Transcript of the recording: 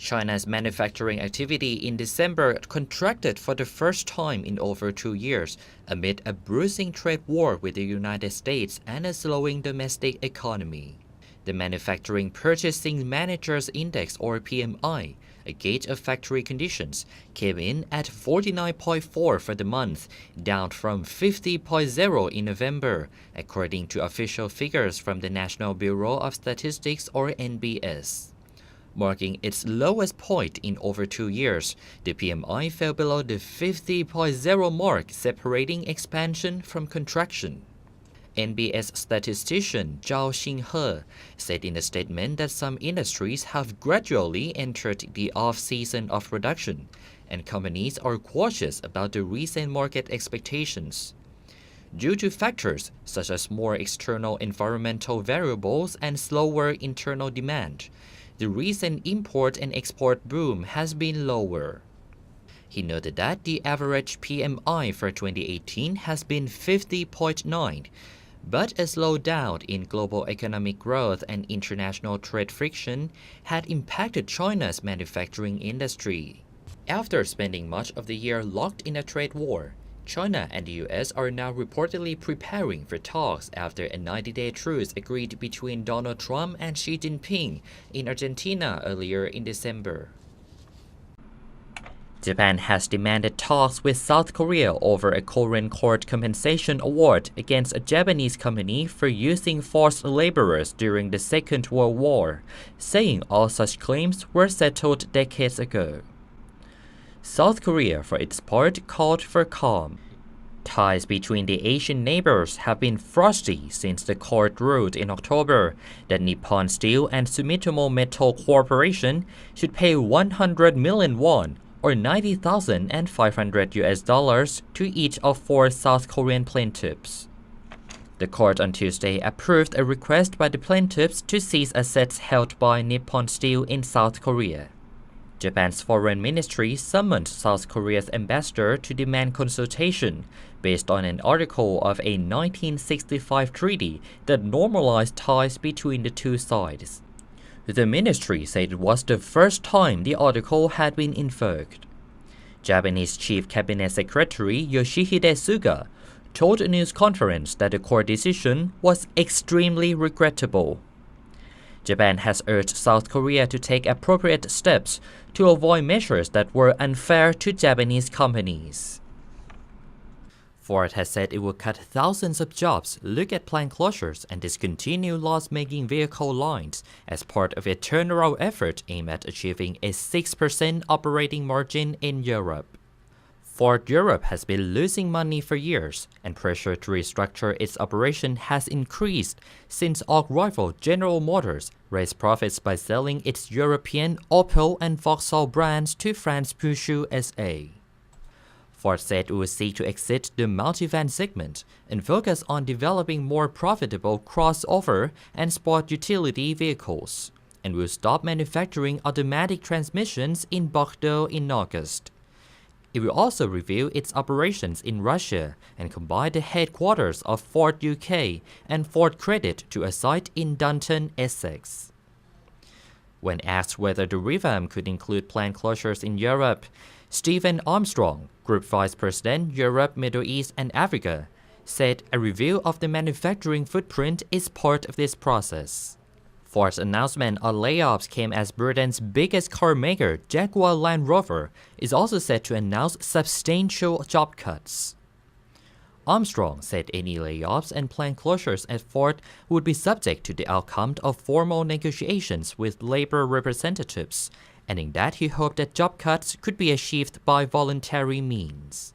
China's manufacturing activity in December contracted for the first time in over 2 years amid a bruising trade war with the United States and a slowing domestic economy. The Manufacturing Purchasing Managers Index, or PMI, a gauge of factory conditions, came in at 49.4 for the month, down from 50.0 in November, according to official figures from the National Bureau of Statistics, or NBS. Marking its lowest point in over 2 years, the PMI fell below the 50.0 mark, separating expansion from contraction. NBS statistician Zhao Xinghe said in a statement that some industries have gradually entered the off-season of production, and companies are cautious about the recent market expectations. Due to factors such as more external environmental variables and slower internal demand, the recent import and export boom has been lower. He noted that the average PMI for 2018 has been 50.9, but a slowdown in global economic growth and international trade friction had impacted China's manufacturing industry. After spending much of the year locked in a trade war, China and the US are now reportedly preparing for talks after a 90-day truce agreed between Donald Trump and Xi Jinping in Argentina earlier in December. Japan has demanded talks with South Korea over a Korean court compensation award against a Japanese company for using forced laborers during the Second World War, saying all such claims were settled decades ago. South Korea, for its part, called for calm. Ties between the Asian neighbors have been frosty since the court ruled in October that Nippon Steel and Sumitomo Metal Corporation should pay 100 million won, or $90,500 to each of 4 South Korean plaintiffs. The court on Tuesday approved a request by the plaintiffs to seize assets held by Nippon Steel in South Korea. Japan's foreign ministry summoned South Korea's ambassador to demand consultation based on an article of a 1965 treaty that normalized ties between the two sides. The ministry said it was the first time the article had been invoked. Japanese Chief Cabinet Secretary Yoshihide Suga told a news conference that the court decision was extremely regrettable. Japan has urged South Korea to take appropriate steps to avoid measures that were unfair to Japanese companies. Ford has said it will cut thousands of jobs, look at plant closures, and discontinue loss-making vehicle lines as part of a turnaround effort aimed at achieving a 6% operating margin in Europe. Ford Europe has been losing money for years, and pressure to restructure its operation has increased since ARC rival General Motors raised profits by selling its European Opel and Vauxhall brands to France Peugeot SA. Ford said it would seek to exit the multivan segment and focus on developing more profitable crossover and sport utility vehicles, and will stop manufacturing automatic transmissions in Bordeaux in August. It will also review its operations in Russia and combine the headquarters of Ford UK and Ford Credit to a site in Dunton, Essex. When asked whether the revamp could include plant closures in Europe, Stephen Armstrong, Group Vice President, Europe, Middle East and Africa, said a review of the manufacturing footprint is part of this process. Ford's announcement on layoffs came as Britain's biggest car maker, Jaguar Land Rover, is also set to announce substantial job cuts. Armstrong said any layoffs and plant closures at Ford would be subject to the outcome of formal negotiations with labor representatives, adding that he hoped that job cuts could be achieved by voluntary means.